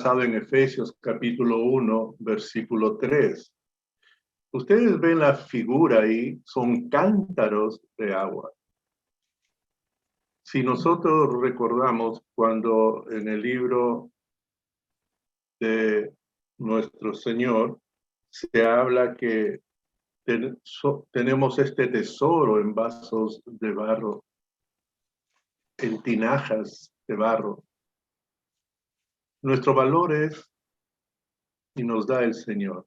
Basado en Efesios capítulo 1, versículo 3. Ustedes ven la figura ahí, son cántaros de agua. Si nosotros recordamos cuando en el libro de nuestro Señor se habla que tenemos este tesoro en vasos de barro, en tinajas de barro. Nuestro valor es y nos da el Señor.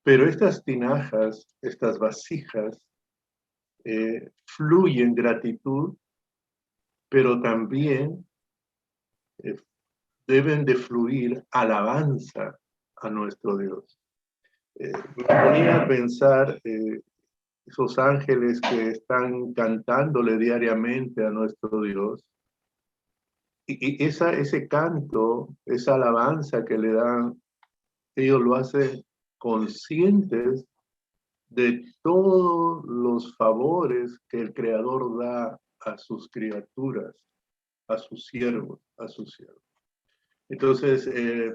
Pero estas tinajas, estas vasijas, fluyen gratitud, pero también deben de fluir alabanza a nuestro Dios. Me ponía a pensar esos ángeles que están cantándole diariamente a nuestro Dios, y ese canto, esa alabanza que le dan, ellos lo hacen conscientes de todos los favores que el Creador da a sus criaturas, a sus siervos, a sus siervos. Entonces,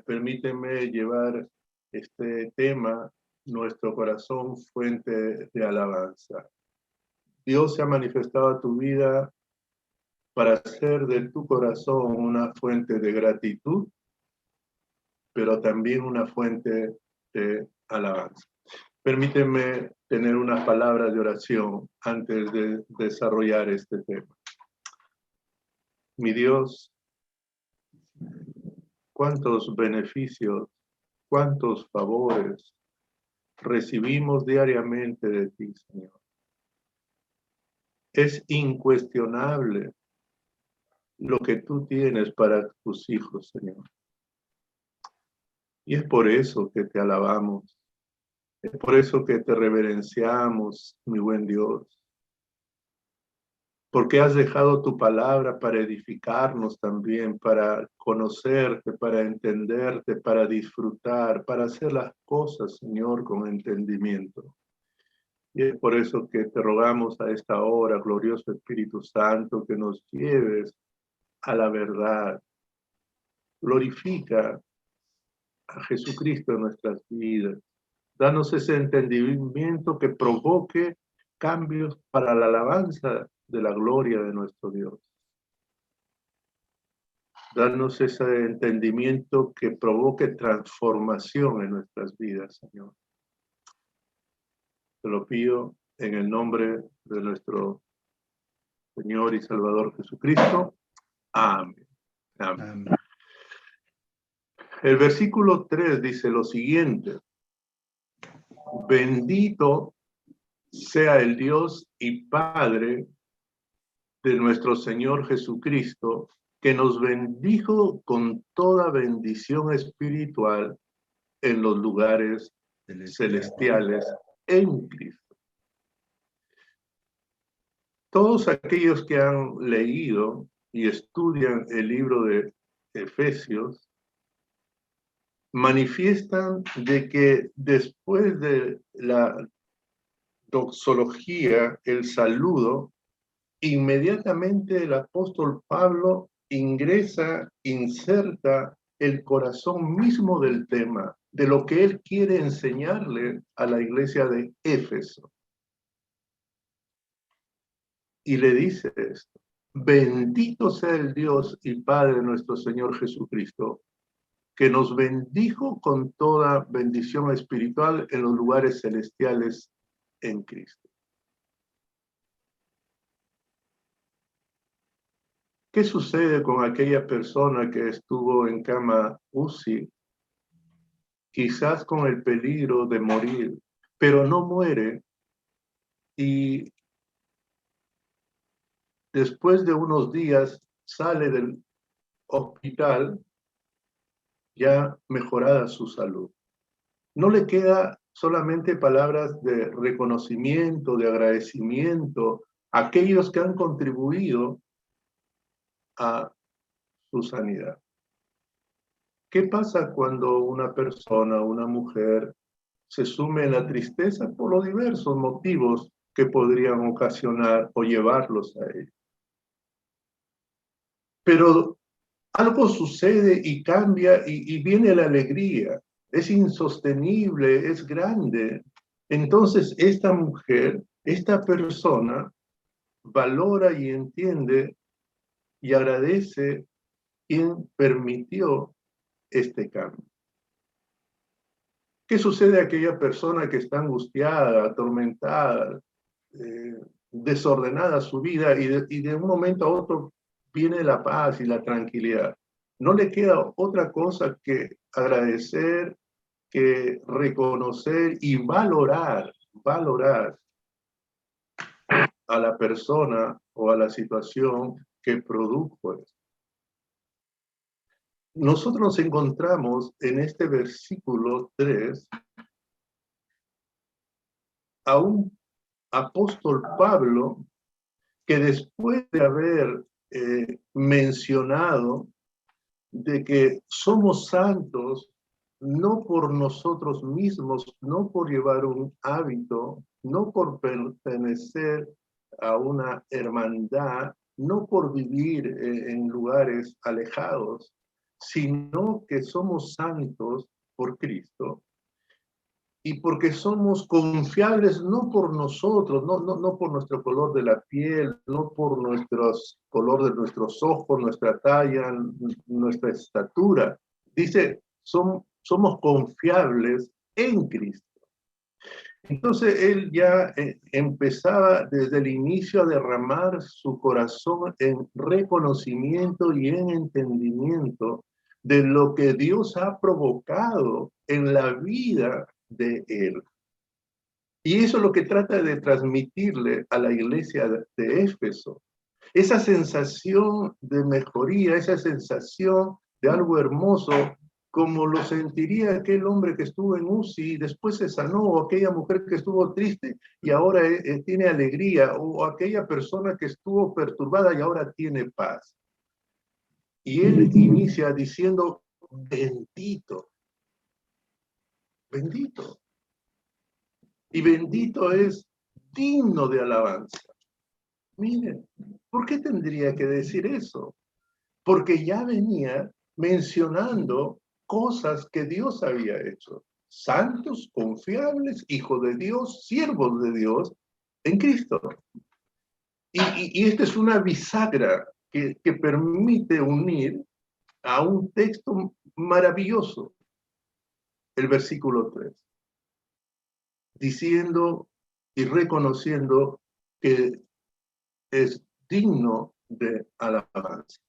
permíteme llevar este tema, nuestro corazón, fuente de alabanza. Dios se ha manifestado a tu vida para hacer de tu corazón una fuente de gratitud, pero también una fuente de alabanza. Permíteme tener unas palabras de oración antes de desarrollar este tema. Mi Dios, cuántos beneficios, cuántos favores recibimos diariamente de ti, Señor. Es incuestionable lo que tú tienes para tus hijos, Señor. Y es por eso que te alabamos. Es por eso que te reverenciamos, mi buen Dios. Porque has dejado tu palabra para edificarnos también, para conocerte, para entenderte, para disfrutar, para hacer las cosas, Señor, con entendimiento. Y es por eso que te rogamos a esta hora, glorioso Espíritu Santo, que nos lleves a la verdad. Glorifica a Jesucristo en nuestras vidas. Danos ese entendimiento que provoque cambios para la alabanza de la gloria de nuestro Dios. Danos ese entendimiento que provoque transformación en nuestras vidas, Señor. Te lo pido en el nombre de nuestro Señor y Salvador Jesucristo. Amén. Amén. Amén. El versículo 3 dice lo siguiente: bendito sea el Dios y Padre de nuestro Señor Jesucristo, que nos bendijo con toda bendición espiritual en los lugares celestiales en Cristo. Todos aquellos que han leído y estudian el libro de Efesios manifiestan de que después de la doxología, el saludo, inmediatamente el apóstol Pablo inserta el corazón mismo del tema, de lo que él quiere enseñarle a la iglesia de Éfeso. Y le dice esto: bendito sea el Dios y Padre de nuestro Señor Jesucristo, que nos bendijo con toda bendición espiritual en los lugares celestiales en Cristo. ¿Qué sucede con aquella persona que estuvo en cama UCI, quizás con el peligro de morir, pero no muere, y después de unos días sale del hospital ya mejorada su salud? No le queda solamente palabras de reconocimiento, de agradecimiento a aquellos que han contribuido a su sanidad. ¿Qué pasa cuando una persona, una mujer, se sume en la tristeza por los diversos motivos que podrían ocasionar o llevarlos a ello? Pero algo sucede y cambia y viene la alegría. Es insostenible, es grande. Entonces esta mujer, esta persona, valora y entiende y agradece quien permitió este cambio. ¿Qué sucede a aquella persona que está angustiada, atormentada, desordenada su vida y de un momento a otro viene la paz y la tranquilidad? No le queda otra cosa que agradecer, que reconocer y valorar a la persona o a la situación que produjo esto. Nosotros nos encontramos en este versículo 3 a un apóstol Pablo que después de haber mencionado de que somos santos no por nosotros mismos, no por llevar un hábito, no por pertenecer a una hermandad, no por vivir en lugares alejados, sino que somos santos por Cristo y porque somos confiables no por nosotros, no por nuestro color de la piel, no por nuestro color de nuestros ojos, nuestra talla, nuestra estatura. Dice, somos confiables en Cristo. Entonces él ya empezaba desde el inicio a derramar su corazón en reconocimiento y en entendimiento de lo que Dios ha provocado en la vida de él. Y eso es lo que trata de transmitirle a la iglesia de Éfeso. Esa sensación de mejoría, esa sensación de algo hermoso, como lo sentiría aquel hombre que estuvo en UCI y después se sanó, o aquella mujer que estuvo triste y ahora tiene alegría, o aquella persona que estuvo perturbada y ahora tiene paz. Y él inicia diciendo, bendito, bendito. Y bendito es digno de alabanza. Miren, ¿por qué tendría que decir eso? Porque ya venía mencionando cosas que Dios había hecho. Santos, confiables, hijos de Dios, siervos de Dios en Cristo. Y esta es una bisagra que permite unir a un texto maravilloso, el versículo 3, diciendo y reconociendo que es digno de alabanza.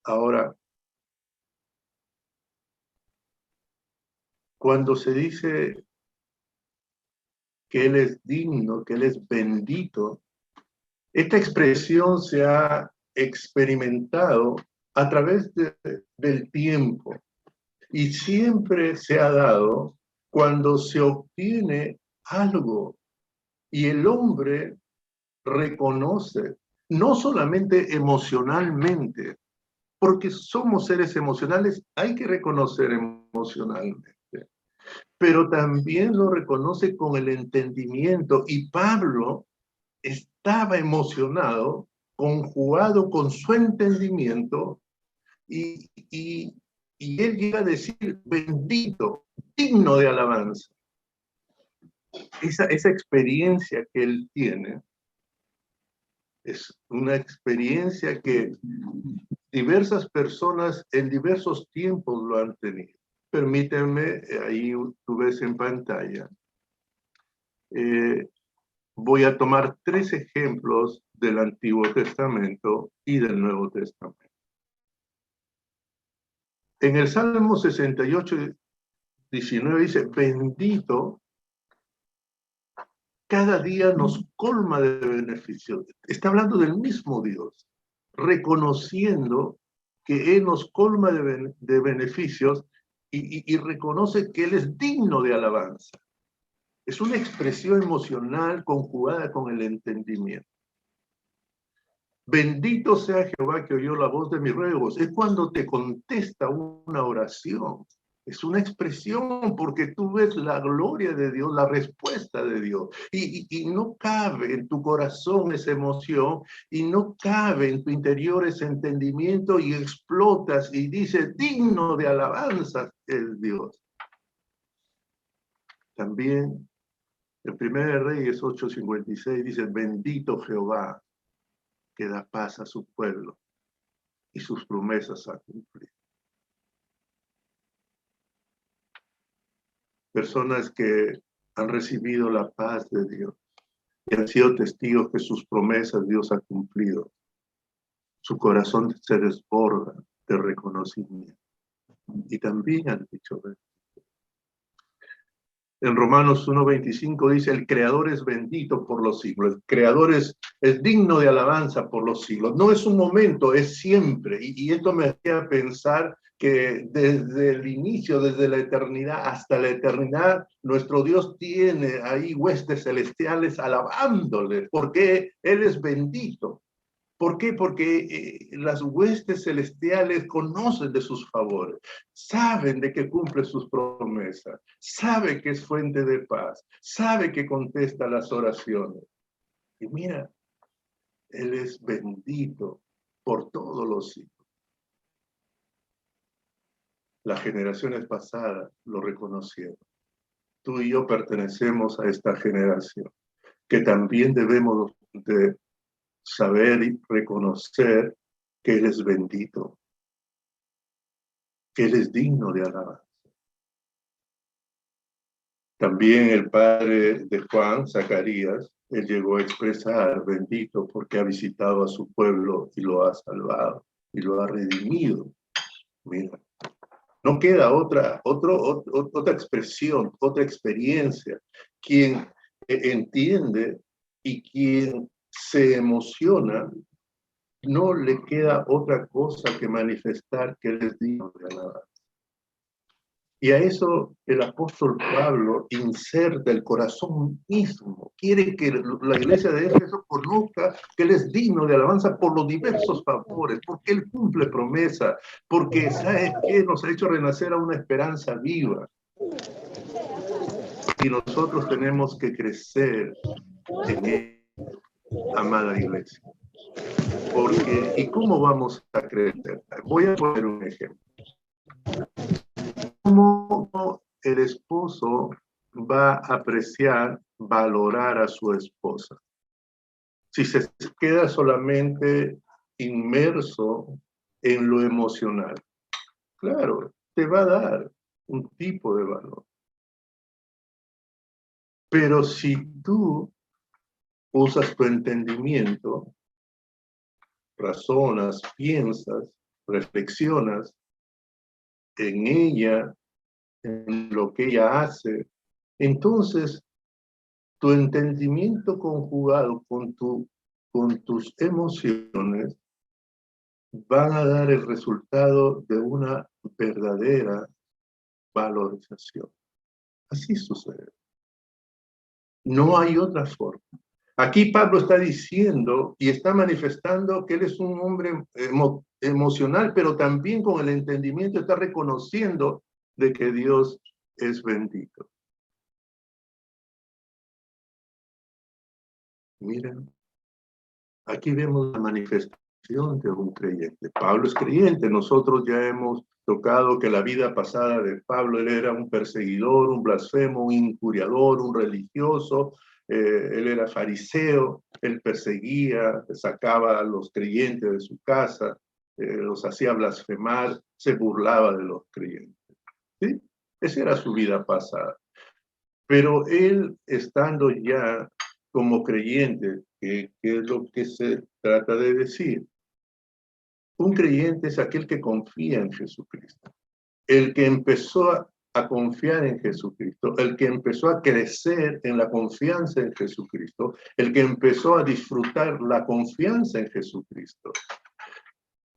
Ahora, cuando se dice que Él es digno, que Él es bendito, esta expresión se ha experimentado a través del tiempo y siempre se ha dado cuando se obtiene algo y el hombre reconoce, no solamente emocionalmente, porque somos seres emocionales, hay que reconocer emocionalmente, pero también lo reconoce con el entendimiento. Y Pablo estaba emocionado, conjugado con su entendimiento, y él llega a decir, bendito, digno de alabanza. Esa experiencia que él tiene es una experiencia que diversas personas en diversos tiempos lo han tenido. Permítanme, ahí tú ves en pantalla, voy a tomar 3 ejemplos del Antiguo Testamento y del Nuevo Testamento. En el Salmo 68, 19 dice, bendito, cada día nos colma de beneficios. Está hablando del mismo Dios, reconociendo que Él nos colma de beneficios y reconoce que Él es digno de alabanza. Es una expresión emocional conjugada con el entendimiento. Bendito sea Jehová que oyó la voz de mis ruegos. Es cuando te contesta una oración. Es una expresión porque tú ves la gloria de Dios, la respuesta de Dios. Y no cabe en tu corazón esa emoción y no cabe en tu interior ese entendimiento y explotas y dices, digno de alabanza es Dios. También el 1 Reyes 8:56 dice, bendito Jehová que da paz a su pueblo y sus promesas a cumplir. Personas que han recibido la paz de Dios y han sido testigos que sus promesas Dios ha cumplido. Su corazón se desborda de reconocimiento. Y también han dicho, en Romanos 1:25 dice, el Creador es bendito por los siglos. El Creador es digno de alabanza por los siglos. No es un momento, es siempre. Y esto me hacía pensar que desde el inicio, desde la eternidad hasta la eternidad, nuestro Dios tiene ahí huestes celestiales alabándole, porque Él es bendito. ¿Por qué? Porque las huestes celestiales conocen de sus favores, saben de que cumple sus promesas, sabe que es fuente de paz, sabe que contesta las oraciones. Y mira, Él es bendito por todos los siglos. Las generaciones pasadas lo reconocieron. Tú y yo pertenecemos a esta generación, que también debemos de saber y reconocer que Él es bendito, que Él es digno de alabanza. También el padre de Juan, Zacarías, él llegó a expresar, bendito porque ha visitado a su pueblo y lo ha salvado y lo ha redimido. Mira, no queda otra expresión, otra experiencia. Quien entiende y quien se emociona, no le queda otra cosa que manifestar que Él es digno de alabar. Y a eso el apóstol Pablo inserta el corazón mismo. Quiere que la iglesia de Éfeso conozca que Él es digno de alabanza por los diversos favores, porque Él cumple promesa, porque ¿sabe qué? Nos ha hecho renacer a una esperanza viva. Y nosotros tenemos que crecer en él, amada iglesia. Porque, ¿y cómo vamos a crecer? Voy a poner un ejemplo. ¿Cómo el esposo va a apreciar, valorar a su esposa? Si se queda solamente inmerso en lo emocional. Claro, te va a dar un tipo de valor. Pero si tú usas tu entendimiento, razonas, piensas, reflexionas en ella, en lo que ella hace, entonces tu entendimiento conjugado con tus emociones van a dar el resultado de una verdadera valorización. Así sucede. No hay otra forma. Aquí Pablo está diciendo y está manifestando que él es un hombre emocional, pero también con el entendimiento está reconociendo de que Dios es bendito. Miren, aquí vemos la manifestación de un creyente. Pablo es creyente. Nosotros ya hemos tocado que la vida pasada de Pablo, él era un perseguidor, un blasfemo, un injuriador, un religioso. Él era fariseo, él perseguía, sacaba a los creyentes de su casa, los hacía blasfemar, se burlaba de los creyentes. ¿Sí? Esa era su vida pasada. Pero él, estando ya como creyente, ¿qué es lo que se trata de decir? Un creyente es aquel que confía en Jesucristo. El que empezó a confiar en Jesucristo, el que empezó a crecer en la confianza en Jesucristo, el que empezó a disfrutar la confianza en Jesucristo.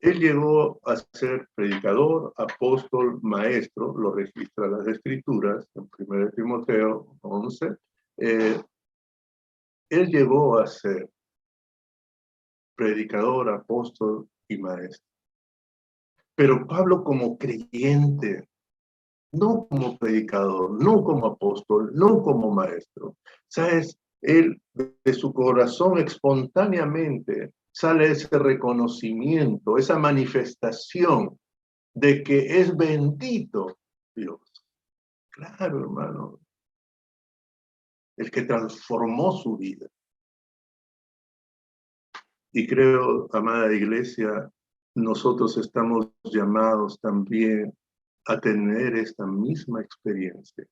Él llegó a ser predicador, apóstol, maestro, lo registra las Escrituras, en 1 Timoteo 11. Él llegó a ser predicador, apóstol y maestro. Pero Pablo como creyente, no como predicador, no como apóstol, no como maestro. ¿Sabes? Él, de su corazón espontáneamente, sale ese reconocimiento, esa manifestación de que es bendito Dios. Claro, hermano, el que transformó su vida. Y creo, amada iglesia, nosotros estamos llamados también a tener esta misma experiencia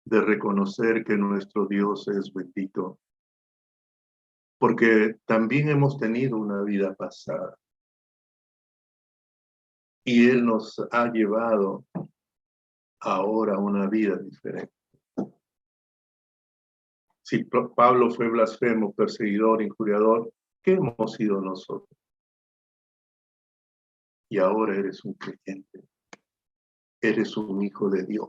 de reconocer que nuestro Dios es bendito, porque también hemos tenido una vida pasada y Él nos ha llevado ahora a una vida diferente. Si Pablo fue blasfemo, perseguidor, injuriador, ¿qué hemos sido nosotros? Y ahora eres un creyente, eres un hijo de Dios,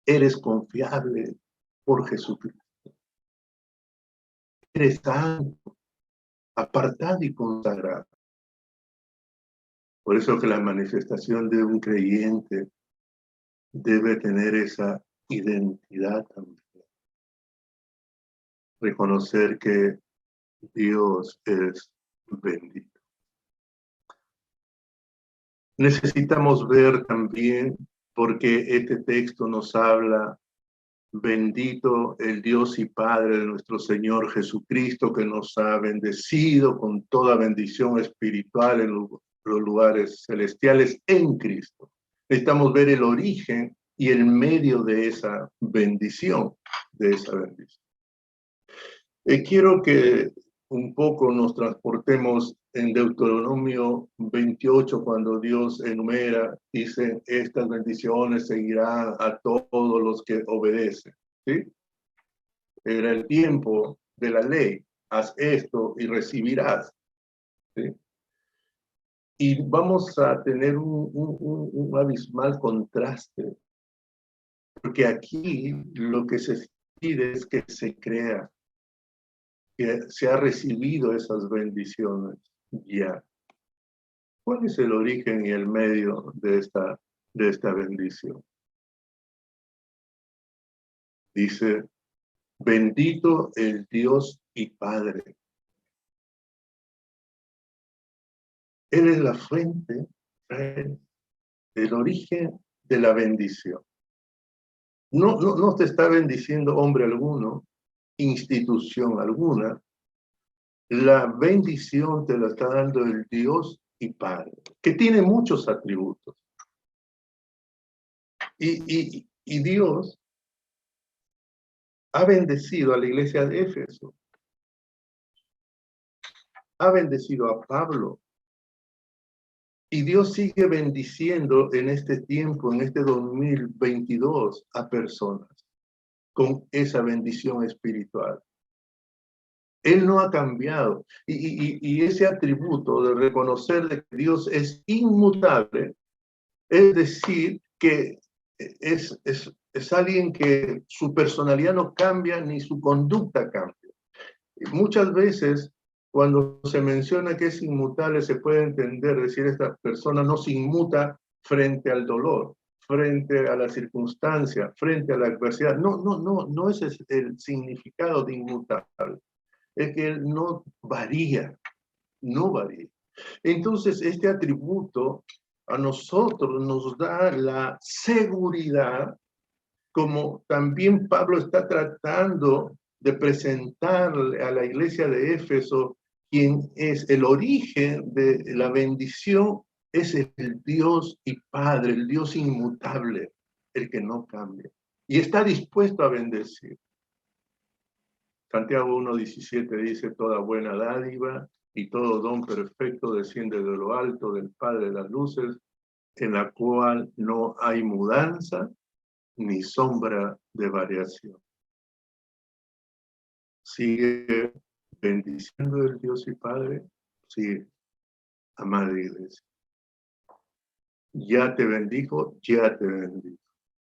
eres confiable por Jesucristo, eres santo, apartado y consagrado. Por eso que la manifestación de un creyente debe tener esa identidad también. Reconocer que Dios es bendito. Necesitamos ver también, porque este texto nos habla, bendito el Dios y Padre de nuestro Señor Jesucristo, que nos ha bendecido con toda bendición espiritual en los lugares celestiales en Cristo. Necesitamos ver el origen y el medio de esa bendición, quiero que un poco nos transportemos en Deuteronomio 28, cuando Dios enumera, dice, estas bendiciones seguirán a todos los que obedecen. ¿Sí? Era el tiempo de la ley, haz esto y recibirás. ¿Sí? Y vamos a tener un abismal contraste, porque aquí lo que se pide es que se crea, que se ha recibido esas bendiciones ya. ¿Cuál es el origen y el medio de esta bendición? Dice, bendito el Dios y Padre. Él es la fuente, el origen de la bendición. No te está bendiciendo hombre alguno, institución alguna. La bendición te la está dando el Dios y Padre, que tiene muchos atributos. Y Dios ha bendecido a la iglesia de Éfeso, ha bendecido a Pablo, y Dios sigue bendiciendo en este tiempo, en este 2022, a personas con esa bendición espiritual. Él no ha cambiado. Y ese atributo de reconocer de que Dios es inmutable, es decir, que es alguien que su personalidad no cambia ni su conducta cambia. Muchas veces, cuando se menciona que es inmutable, se puede entender, decir, esta persona no se inmuta frente al dolor, frente a la circunstancia, frente a la adversidad. No ese es el significado de inmutable. Es que él no varía. Entonces, este atributo a nosotros nos da la seguridad, como también Pablo está tratando de presentarle a la iglesia de Éfeso, quien es el origen de la bendición, es el Dios y Padre, el Dios inmutable, el que no cambia. Y está dispuesto a bendecir. Santiago 1:17 dice, toda buena dádiva y todo don perfecto desciende de lo alto del Padre de las luces, en la cual no hay mudanza ni sombra de variación. Sigue bendiciendo el Dios y Padre, sigue, amada iglesia. Ya te bendijo,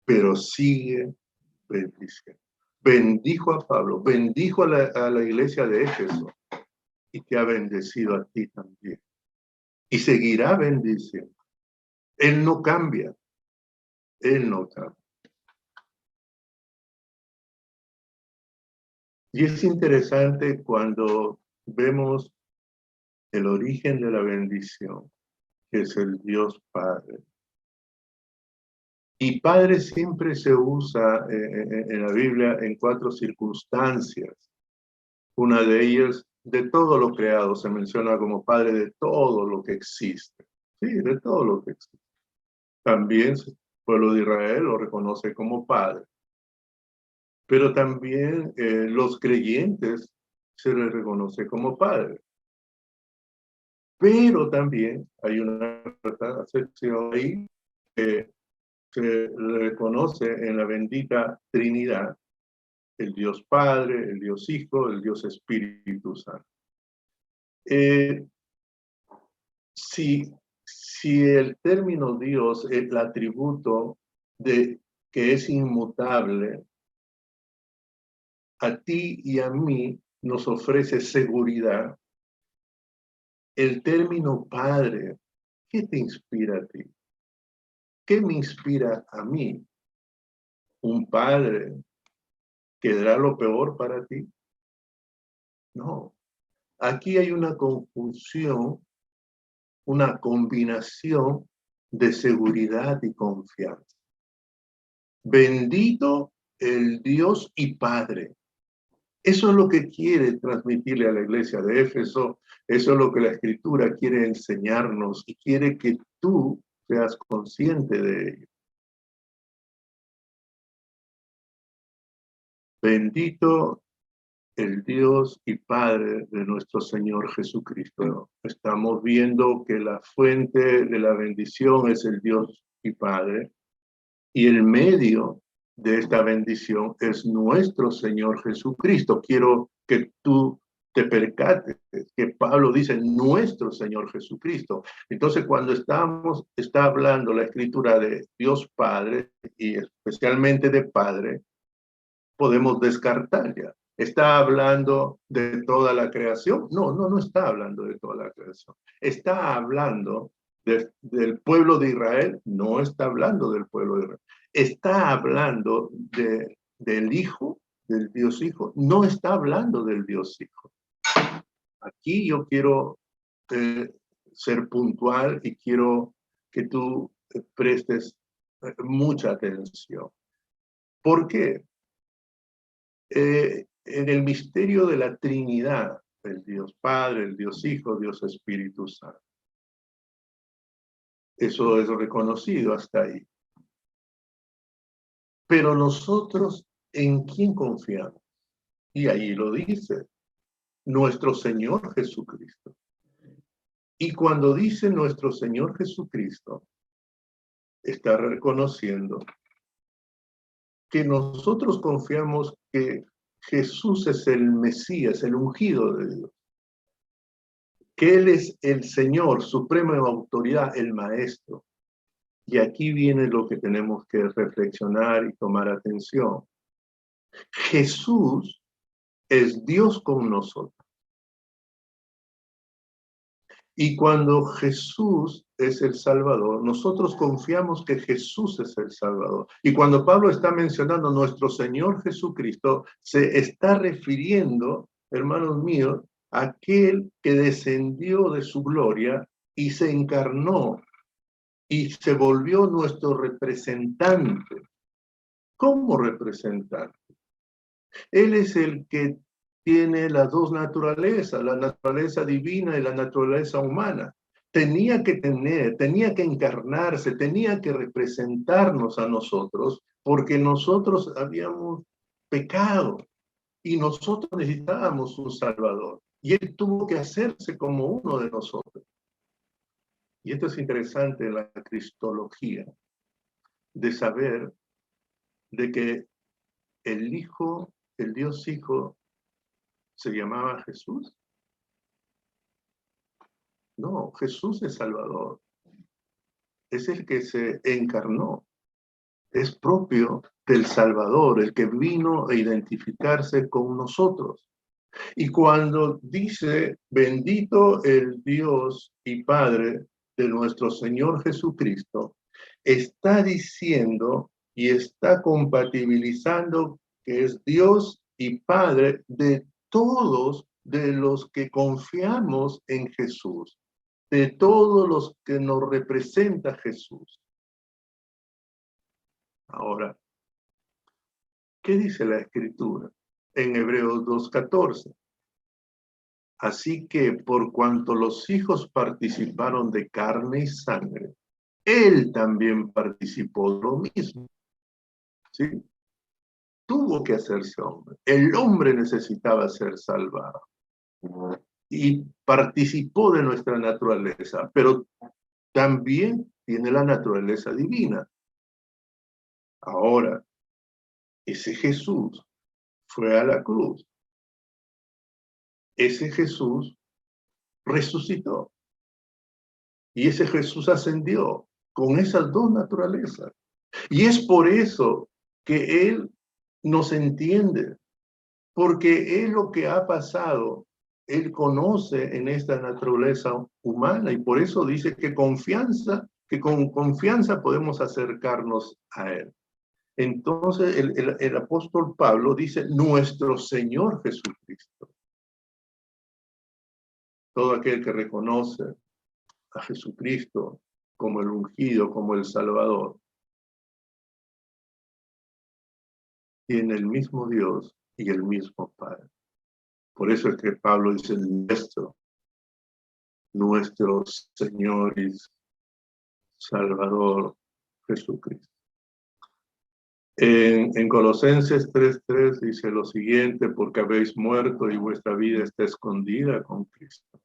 pero sigue bendiciendo. Bendijo a Pablo, bendijo a la iglesia de Éfeso y te ha bendecido a ti también. Y seguirá bendiciendo. Él no cambia. Él no cambia. Y es interesante cuando vemos el origen de la bendición, que es el Dios Padre. Y Padre siempre se usa en la Biblia en 4 circunstancias. Una de ellas, de todo lo creado, se menciona como Padre de todo lo que existe. Sí, de todo lo que existe. También el pueblo de Israel lo reconoce como Padre. Pero también los creyentes se les reconoce como Padre. Pero también hay una excepción ahí que se reconoce en la bendita Trinidad, el Dios Padre, el Dios Hijo, el Dios Espíritu Santo. Si el término Dios es el atributo de que es inmutable, a ti y a mí nos ofrece seguridad. El término Padre, ¿qué te inspira a ti? ¿Qué me inspira a mí? ¿Un padre que dará lo peor para ti? No. Aquí hay una confusión, una combinación de seguridad y confianza. Bendito el Dios y Padre. Eso es lo que quiere transmitirle a la iglesia de Éfeso. Eso es lo que la Escritura quiere enseñarnos y quiere que tú seas consciente de ello. Bendito el Dios y Padre de nuestro Señor Jesucristo. Estamos viendo que la fuente de la bendición es el Dios y Padre, y el medio de esta bendición es nuestro Señor Jesucristo. Quiero que tú te percates que Pablo dice nuestro Señor Jesucristo. Entonces, cuando está hablando la Escritura de Dios Padre, y especialmente de Padre, podemos descartar ya. ¿Está hablando de toda la creación? No está hablando de toda la creación. ¿Está hablando del pueblo de Israel? No está hablando del pueblo de Israel. ¿Está hablando del Hijo, del Dios Hijo? No está hablando del Dios Hijo. Aquí yo quiero ser puntual y quiero que tú prestes mucha atención. ¿Por qué? En el misterio de la Trinidad, el Dios Padre, el Dios Hijo, Dios Espíritu Santo. Eso es reconocido hasta ahí. Pero nosotros, ¿en quién confiamos? Y ahí lo dice, nuestro Señor Jesucristo. Y cuando dice nuestro Señor Jesucristo, está reconociendo que nosotros confiamos que Jesús es el Mesías, el ungido de Dios. Que Él es el Señor, suprema autoridad, el Maestro. Y aquí viene lo que tenemos que reflexionar y tomar atención. Jesús es Dios con nosotros. Y cuando Jesús es el Salvador, nosotros confiamos que Jesús es el Salvador. Y cuando Pablo está mencionando a nuestro Señor Jesucristo, se está refiriendo, hermanos míos, a aquel que descendió de su gloria y se encarnó y se volvió nuestro representante. ¿Cómo representante? Él es el que tiene las dos naturalezas, la naturaleza divina y la naturaleza humana. Tenía que encarnarse, tenía que representarnos a nosotros, porque nosotros habíamos pecado y nosotros necesitábamos un Salvador. Y Él tuvo que hacerse como uno de nosotros. Y esto es interesante en la cristología, de saber de que el Hijo, el Dios Hijo, se llamaba Jesús. No, Jesús es Salvador. Es el que se encarnó. Es propio del Salvador, el que vino a identificarse con nosotros. Y cuando dice, bendito el Dios y Padre de nuestro Señor Jesucristo, está diciendo y está compatibilizando que es Dios y Padre de todos de los que confiamos en Jesús, de todos los que nos representa Jesús. Ahora, ¿qué dice la Escritura en Hebreos 2:14? Así que por cuanto los hijos participaron de carne y sangre, él también participó de lo mismo. ¿Sí? Tuvo que hacerse hombre. El hombre necesitaba ser salvado. Y participó de nuestra naturaleza, pero también tiene la naturaleza divina. Ahora, ese Jesús fue a la cruz. Ese Jesús resucitó. Y ese Jesús ascendió con esas dos naturalezas. Y es por eso que Él nos entiende, porque es lo que ha pasado. Él conoce en esta naturaleza humana y por eso dice que con confianza podemos acercarnos a Él. Entonces el apóstol Pablo dice, nuestro Señor Jesucristo. Todo aquel que reconoce a Jesucristo como el ungido, como el Salvador, tiene el mismo Dios y el mismo Padre. Por eso es que Pablo dice nuestro Señor y Salvador Jesucristo. En Colosenses 3:3 dice lo siguiente, porque habéis muerto y vuestra vida está escondida con Cristo.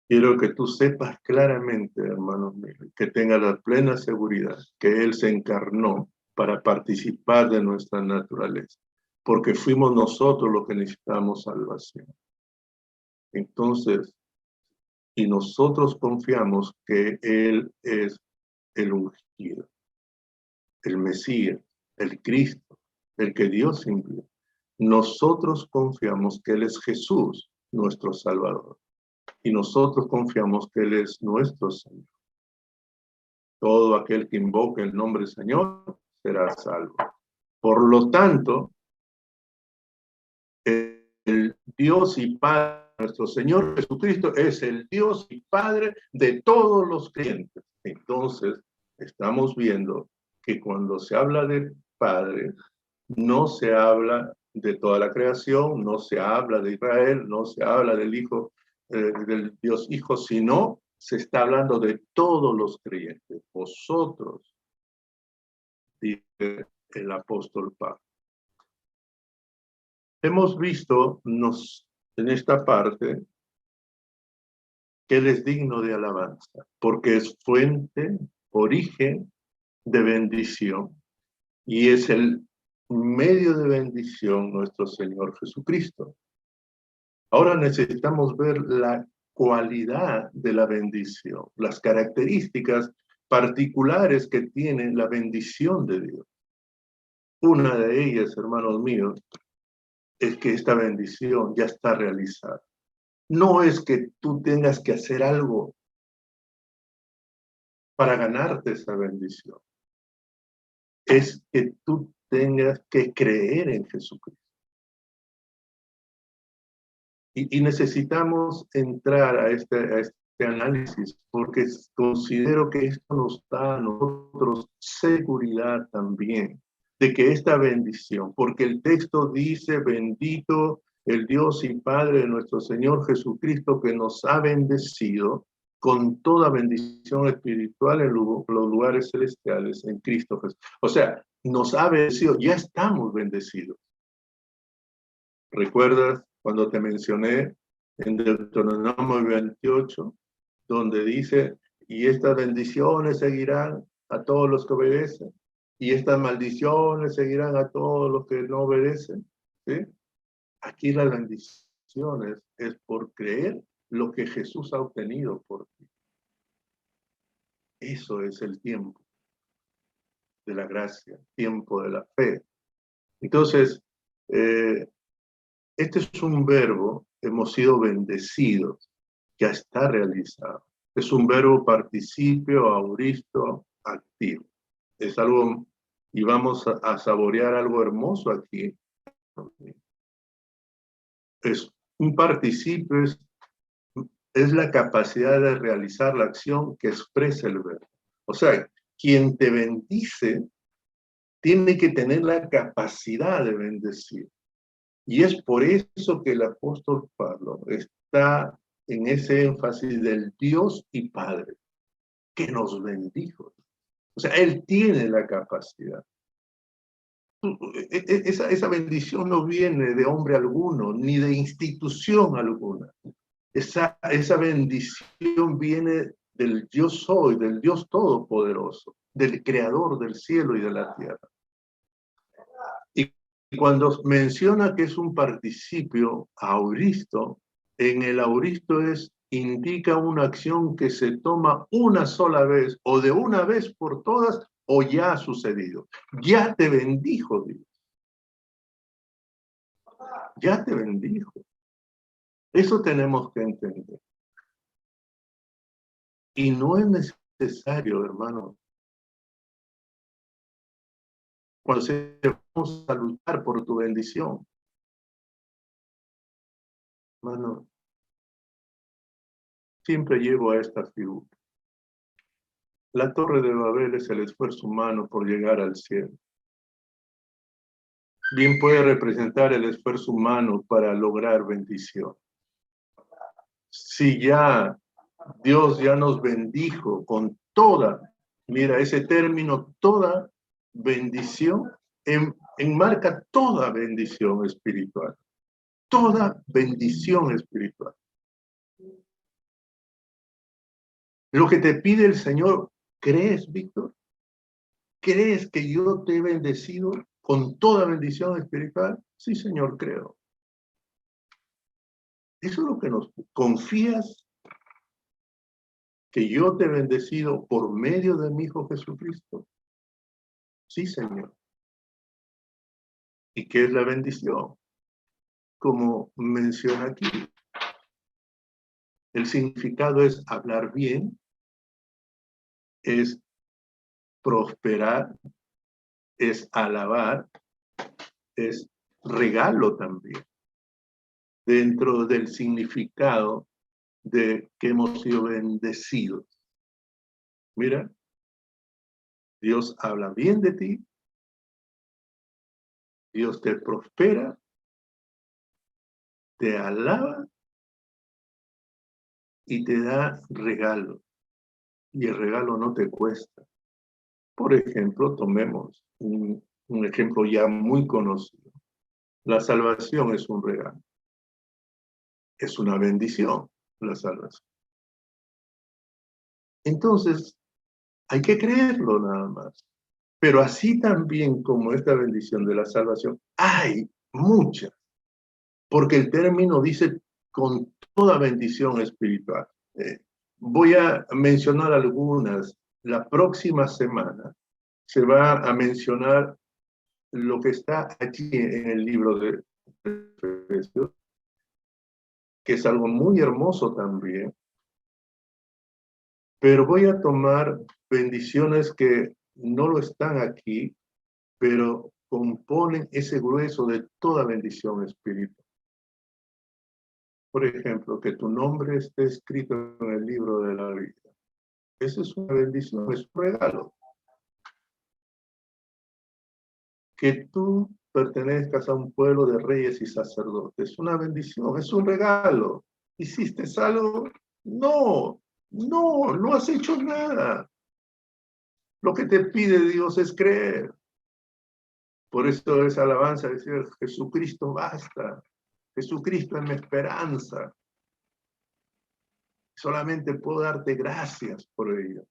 Quiero que tú sepas claramente, hermanos míos, que tengas la plena seguridad que Él se encarnó para participar de nuestra naturaleza, porque fuimos nosotros los que necesitamos salvación. Entonces, y nosotros confiamos que Él es el ungido, el Mesías, el Cristo, el que Dios envió. Nosotros confiamos que Él es Jesús, nuestro Salvador. Y nosotros confiamos que Él es nuestro Señor. Todo aquel que invoque el nombre del Señor será salvo. Por lo tanto, el Dios y Padre, nuestro Señor Jesucristo, es el Dios y Padre de todos los creyentes. Entonces, estamos viendo que cuando se habla de Padre, no se habla de toda la creación, no se habla de Israel, no se habla del Hijo, del Dios Hijo, sino se está hablando de todos los creyentes. Vosotros, dice el apóstol Pablo. Hemos visto en esta parte que Él es digno de alabanza, porque es fuente, origen de bendición, y es el medio de bendición nuestro Señor Jesucristo. Ahora necesitamos ver la cualidad de la bendición, las características particulares que tiene la bendición de Dios. Una de ellas, hermanos míos, es que esta bendición ya está realizada. No es que tú tengas que hacer algo para ganarte esa bendición. Es que tú tengas que creer en Jesucristo. Y necesitamos entrar a este análisis porque considero que esto nos da a nosotros seguridad también de que esta bendición, porque el texto dice, bendito el Dios y Padre de nuestro Señor Jesucristo, que nos ha bendecido con toda bendición espiritual en los lugares celestiales en Cristo Jesús. O sea, nos ha bendecido, ya estamos bendecidos. ¿Recuerdas cuando te mencioné en Deuteronomio 28, donde dice, y estas bendiciones seguirán a todos los que obedecen, y estas maldiciones seguirán a todos los que no obedecen? ¿Sí? Aquí las bendiciones es por creer lo que Jesús ha obtenido por ti. Eso es el tiempo de la gracia, tiempo de la fe. Entonces, este es un verbo, hemos sido bendecidos, ya está realizado. Es un verbo participio, auristo, activo. Es algo, y vamos a saborear algo hermoso aquí. Es un participio, es la capacidad de realizar la acción que expresa el verbo. O sea, quien te bendice tiene que tener la capacidad de bendecir. Y es por eso que el apóstol Pablo está en ese énfasis del Dios y Padre, que nos bendijo. O sea, Él tiene la capacidad. Esa bendición no viene de hombre alguno, ni de institución alguna. Esa bendición viene del yo soy, del Dios todopoderoso, del creador del cielo y de la tierra. Y cuando menciona que es un participio auristo, en el auristo indica una acción que se toma una sola vez o de una vez por todas o ya ha sucedido. Ya te bendijo Dios. Ya te bendijo. Eso tenemos que entender. Y no es necesario, hermano, cuando vamos a luchar por tu bendición. Hermano, siempre llevo a esta figura. La Torre de Babel es el esfuerzo humano por llegar al cielo. Bien puede representar el esfuerzo humano para lograr bendición. Si ya Dios ya nos bendijo con toda, mira, ese término, toda bendición, enmarca toda bendición espiritual. Toda bendición espiritual. Lo que te pide el Señor, ¿crees, Víctor? ¿Crees que yo te he bendecido con toda bendición espiritual? Sí, Señor, creo. Eso es lo que nos confías, que yo te he bendecido por medio de mi Hijo Jesucristo. Sí, Señor. ¿Y qué es la bendición? Como menciona aquí, el significado es hablar bien, es prosperar, es alabar, es regalo también, dentro del significado de que hemos sido bendecidos. Mira, Dios habla bien de ti, Dios te prospera, te alaba y te da regalo. Y el regalo no te cuesta. Por ejemplo, tomemos un ejemplo ya muy conocido. La salvación es un regalo. Es una bendición, la salvación. Entonces, hay que creerlo nada más. Pero así también como esta bendición de la salvación, hay muchas. Porque el término dice con toda bendición espiritual. Voy a mencionar algunas. La próxima semana se va a mencionar lo que está aquí en el libro de Efesios, que es algo muy hermoso también. Pero voy a tomar bendiciones que no lo están aquí, pero componen ese grueso de toda bendición espiritual. Por ejemplo, que tu nombre esté escrito en el libro de la vida. Esa es una bendición, es un regalo. Que tú pertenezcas a un pueblo de reyes y sacerdotes. Es una bendición, es un regalo. ¿Hiciste algo? No, no has hecho nada. Lo que te pide Dios es creer. Por eso es alabanza decir, Jesucristo basta. Jesucristo es mi esperanza. Solamente puedo darte gracias por ello.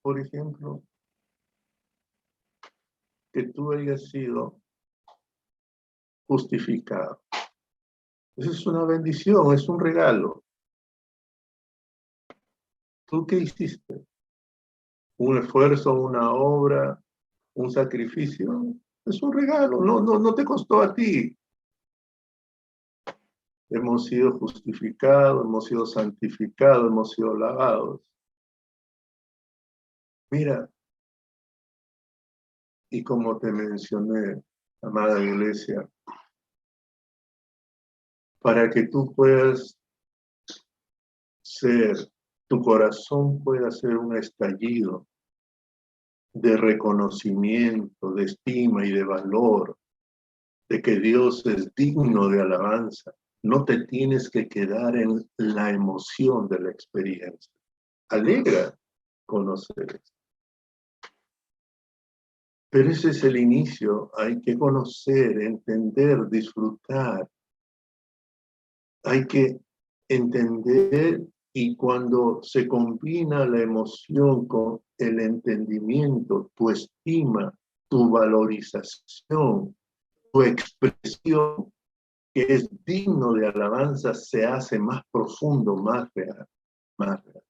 Por ejemplo, que tú hayas sido justificado. Esa es una bendición, es un regalo. ¿Tú qué hiciste? ¿Un esfuerzo, una obra, un sacrificio? Es un regalo, no te costó a ti. hemos sido justificados, hemos sido santificados, hemos sido lavados. Mira, y como te mencioné, amada iglesia, para que tú puedas ser, tu corazón pueda ser un estallido de reconocimiento, de estima y de valor, de que Dios es digno de alabanza. No te tienes que quedar en la emoción de la experiencia. Alegra conocer esto. Pero ese es el inicio. Hay que conocer, entender, disfrutar. Hay que entender, y cuando se combina la emoción con el entendimiento, tu estima, tu valorización, tu expresión, que es digno de alabanza, se hace más profundo, más real, más real.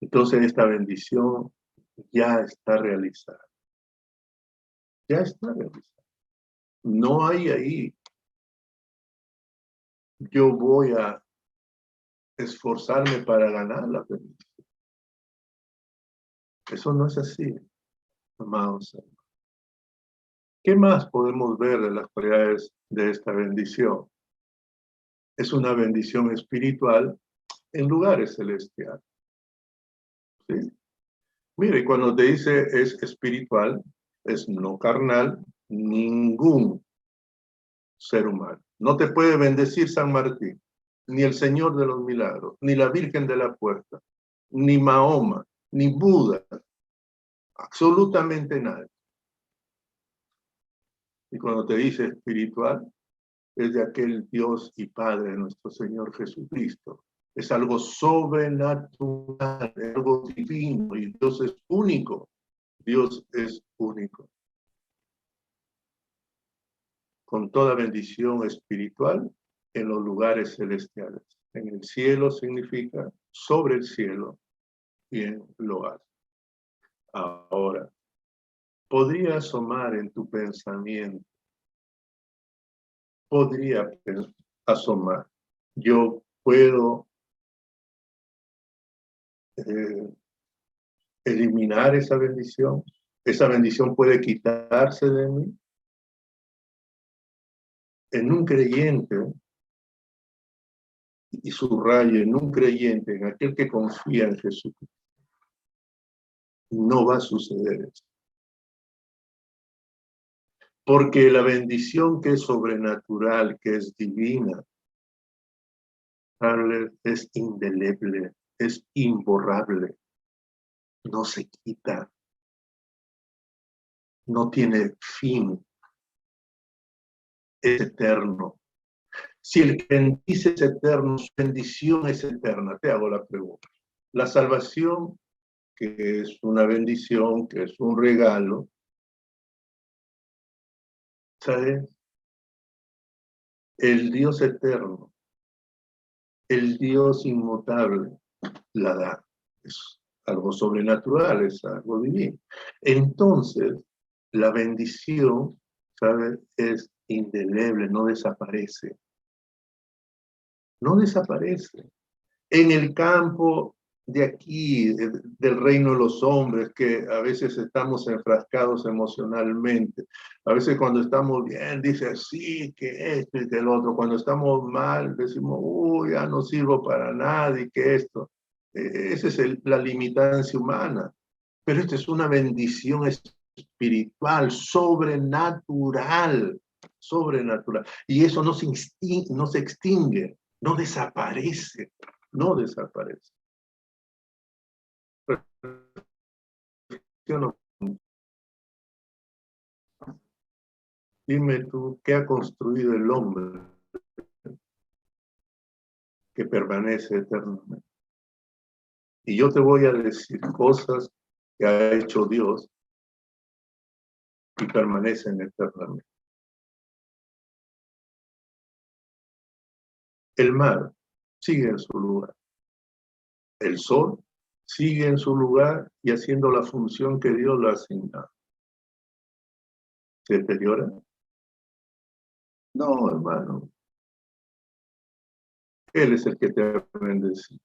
Entonces esta bendición ya está realizada. Ya está realizada. No hay ahí, yo voy a esforzarme para ganar la bendición. Eso no es así, amados. ¿Qué más podemos ver de las cualidades de esta bendición? Es una bendición espiritual en lugares celestiales. ¿Sí? Mire, cuando te dice es espiritual, es no carnal, ningún ser humano. No te puede bendecir San Martín, ni el Señor de los Milagros, ni la Virgen de la Puerta, ni Mahoma, ni Buda, absolutamente nadie. Y cuando te dice espiritual, es de aquel Dios y Padre de nuestro Señor Jesucristo. Es algo sobrenatural, algo divino, y Dios es único. Dios es único. Con toda bendición espiritual en los lugares celestiales. En el cielo significa sobre el cielo y en lo alto. Ahora, podría asomar en tu pensamiento, podría asomar, yo puedo eliminar esa bendición puede quitarse de mí. En un creyente, y subrayo, en un creyente, en aquel que confía en Jesucristo, no va a suceder eso. Porque la bendición que es sobrenatural, que es divina, es indeleble, es imborrable, no se quita, no tiene fin, es eterno. Si el que bendice es eterno, su bendición es eterna. Te hago la pregunta. La salvación, que es una bendición, que es un regalo, ¿sabes? El Dios eterno, el Dios inmutable, la da. Es algo sobrenatural, es algo divino. Entonces, la bendición, ¿sabes? Es indeleble, no desaparece. No desaparece. En el campo de aquí, del reino de los hombres, que a veces estamos enfrascados emocionalmente. A veces cuando estamos bien, dice sí, que esto y que el otro. Cuando estamos mal, decimos, uy, ya no sirvo para nada y que esto. Esa es la limitancia humana. Pero esta es una bendición espiritual, sobrenatural, sobrenatural. Y eso no se extingue, no desaparece, no desaparece. Dime tú, ¿qué ha construido el hombre que permanece eternamente? Y yo te voy a decir cosas que ha hecho Dios y permanecen eternamente. El mar sigue en su lugar. El sol sigue en su lugar y haciendo la función que Dios le ha asignado. ¿Se deteriora? No, hermano. Él es el que te ha bendecido.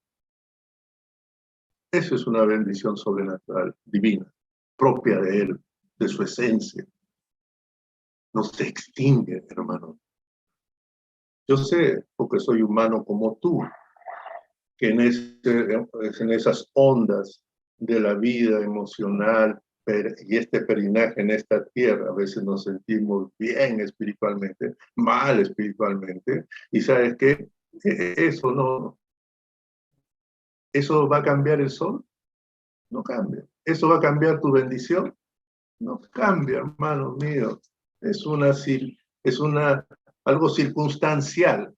Eso es una bendición sobrenatural, divina, propia de Él, de su esencia. No se extingue, hermano. Yo sé, porque soy humano como tú, que en esas ondas de la vida emocional y este peregrinaje en esta tierra, a veces nos sentimos bien espiritualmente, mal espiritualmente, y ¿sabes qué? Eso no, ¿eso va a cambiar el sol? No cambia. ¿Eso va a cambiar tu bendición? No cambia, hermano mío. Es algo circunstancial.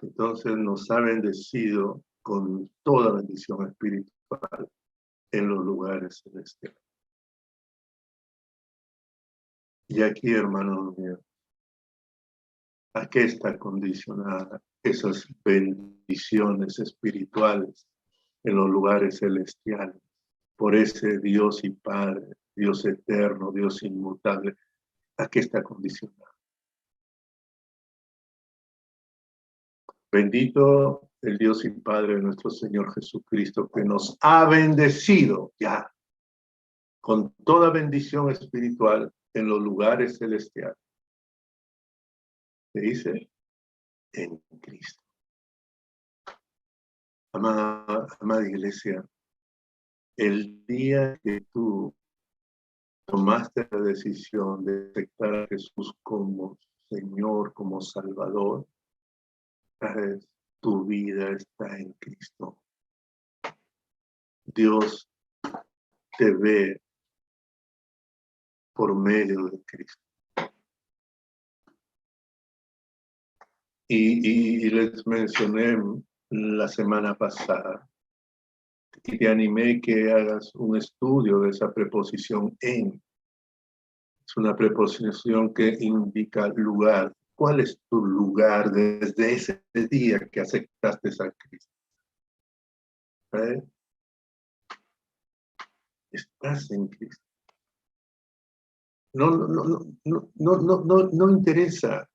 Entonces nos ha bendecido con toda bendición espiritual en los lugares celestiales. Y aquí, hermanos míos, ¿a qué está condicionada esas bendiciones espirituales en los lugares celestiales? Por ese Dios y Padre, Dios eterno, Dios inmutable. ¿A qué está condicionada? Bendito el Dios y Padre de nuestro Señor Jesucristo, que nos ha bendecido ya con toda bendición espiritual en los lugares celestiales. ¿Qué dice? En Cristo. Amada iglesia, el día que tú tomaste la decisión de aceptar a Jesús como Señor, como Salvador, ¿sabes? Tu vida está en Cristo. Dios te ve por medio de Cristo. Y les mencioné la semana pasada y te animé que hagas un estudio de esa preposición en. Es una preposición que indica lugar. ¿Cuál es tu lugar desde ese día que aceptaste a Cristo? ¿Eh? Estás en Cristo. No interesa.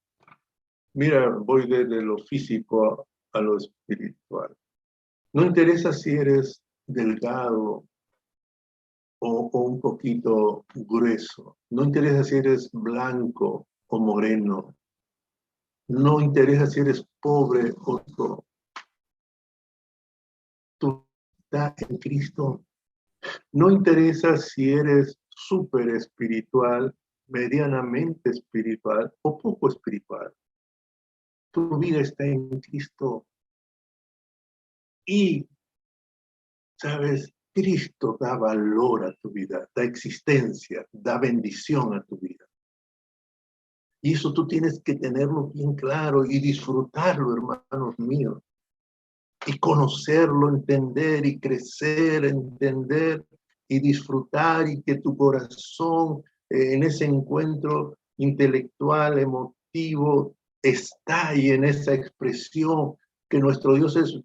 Mira, voy desde lo físico a lo espiritual. No interesa si eres delgado o un poquito grueso. No interesa si eres blanco o moreno. No interesa si eres pobre o rico. Tú estás en Cristo. No interesa si eres súper espiritual, medianamente espiritual o poco espiritual. Tu vida está en Cristo. Y, ¿sabes? Cristo da valor a tu vida, da existencia, da bendición a tu vida. Y eso tú tienes que tenerlo bien claro y disfrutarlo, hermanos míos. Y conocerlo, entender y crecer, entender y disfrutar y que tu corazón en ese encuentro intelectual, emotivo, está ahí en esa expresión que nuestro Dios es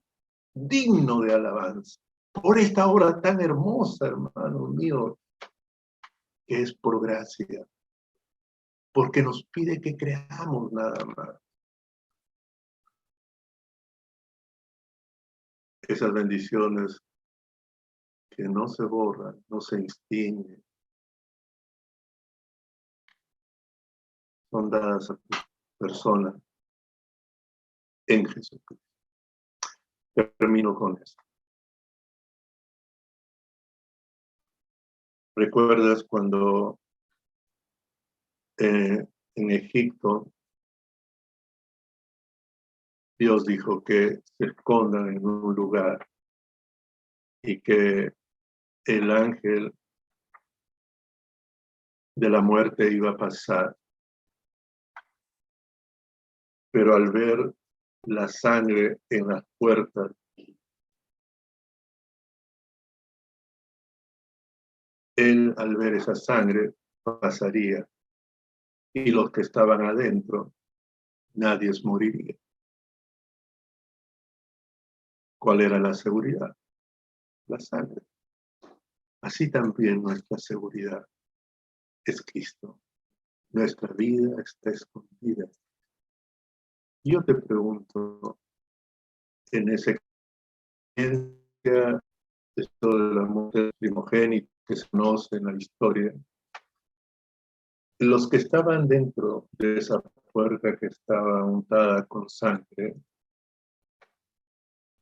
digno de alabanza. Por esta obra tan hermosa, hermano mío, que es por gracia. Porque nos pide que creamos nada más. Esas bendiciones que no se borran, no se extinguen, son dadas a tu persona en Jesucristo. Termino con esto. ¿Recuerdas cuando en Egipto Dios dijo que se escondan en un lugar y que el ángel de la muerte iba a pasar? Pero al ver la sangre en las puertas, él al ver esa sangre pasaría y los que estaban adentro, nadie moriría. ¿Cuál era la seguridad? La sangre. Así también nuestra seguridad es Cristo. Nuestra vida está escondida. Yo te pregunto, en esa experiencia, esto de la muerte primogénita que se conoce en la historia, los que estaban dentro de esa puerta que estaba untada con sangre,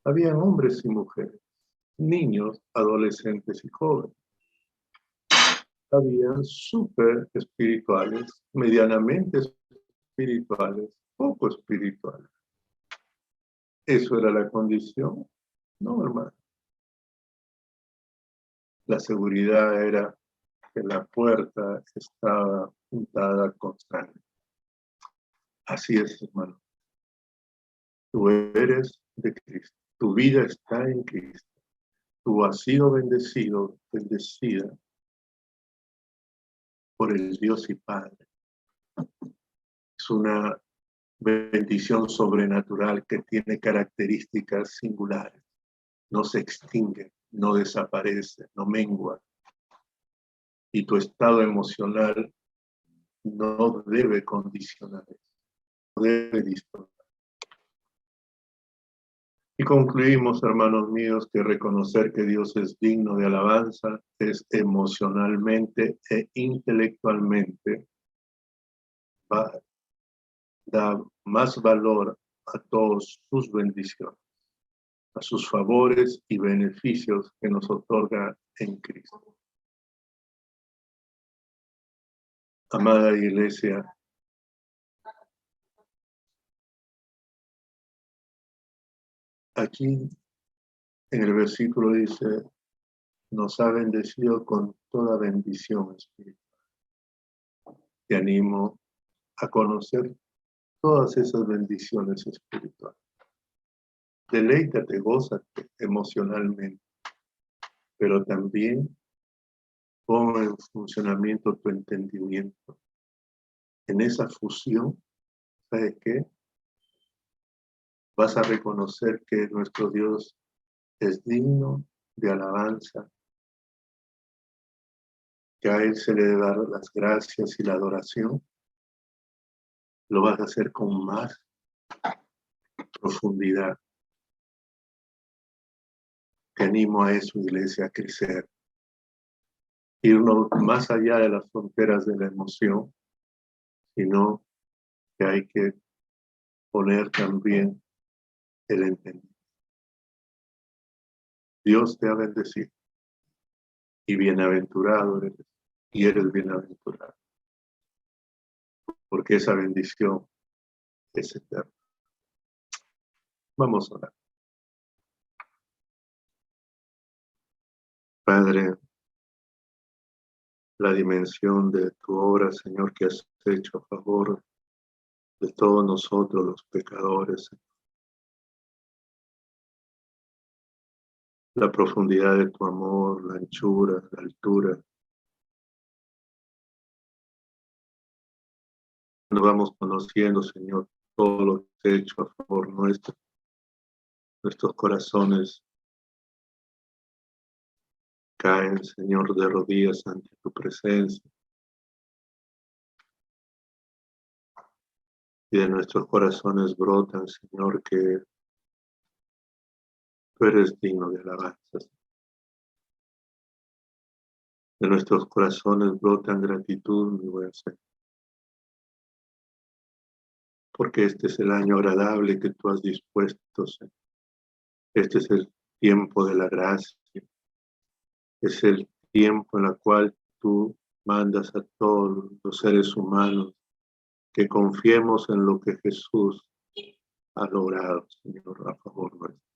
habían hombres y mujeres, niños, adolescentes y jóvenes. Habían súper espirituales, medianamente espirituales, poco espirituales. ¿Eso era la condición? No, hermano. La seguridad era que la puerta estaba untada con sangre. Así es, hermano. Tú eres de Cristo. Tu vida está en Cristo. Tú has sido bendecido, bendecida por el Dios y Padre. Es una bendición sobrenatural que tiene características singulares. No se extingue, no desaparece, no mengua. Y tu estado emocional no debe condicionar eso, no debe distorsionar. Y concluimos, hermanos míos, que reconocer que Dios es digno de alabanza es emocionalmente e intelectualmente da más valor a todas sus bendiciones, a sus favores y beneficios que nos otorga en Cristo. Amada Iglesia, aquí en el versículo dice, nos ha bendecido con toda bendición espiritual. Te animo a conocer todas esas bendiciones espirituales. Deleítate, gózate emocionalmente, pero también pon en funcionamiento tu entendimiento. En esa fusión, ¿sabes qué? Vas a reconocer que nuestro Dios es digno de alabanza, que a Él se le debe dar las gracias y la adoración. Lo vas a hacer con más profundidad. Te animo a eso, iglesia, a crecer. Irnos más allá de las fronteras de la emoción, sino que hay que poner también el entendimiento. Dios te ha bendecido y bienaventurado eres, y eres bienaventurado, porque esa bendición es eterna. Vamos a orar. Padre, la dimensión de tu obra, Señor, que has hecho a favor de todos nosotros los pecadores, la profundidad de tu amor, la anchura, la altura. Nos vamos conociendo, Señor, todo lo que has hecho a favor nuestro. Nuestros corazones caen, Señor, de rodillas ante tu presencia. Y de nuestros corazones brotan, Señor, que tú eres digno de alabanza. De nuestros corazones brotan gratitud, mi buen Señor. Porque este es el año agradable que tú has dispuesto, Señor. Este es el tiempo de la gracia. Es el tiempo en el cual tú mandas a todos los seres humanos que confiemos en lo que Jesús ha logrado, Señor, a favor nuestro.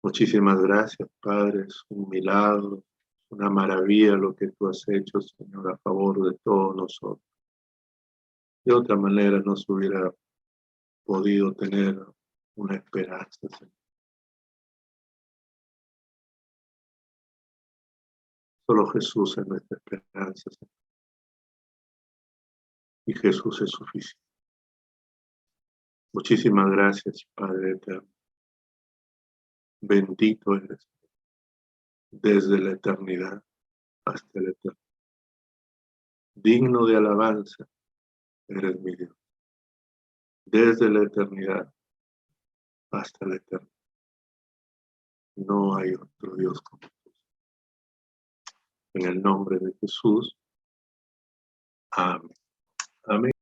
Muchísimas gracias, Padre. Es un milagro, una maravilla lo que tú has hecho, Señor, a favor de todos nosotros. De otra manera no se hubiera podido tener una esperanza, Señor. Solo Jesús es nuestra esperanza, Señor. Y Jesús es suficiente. Muchísimas gracias, Padre eterno. Bendito eres desde la eternidad hasta la eternidad. Digno de alabanza eres mi Dios. desde la eternidad hasta la eternidad. No hay otro Dios como tú. En el nombre de Jesús. Amén. Amén.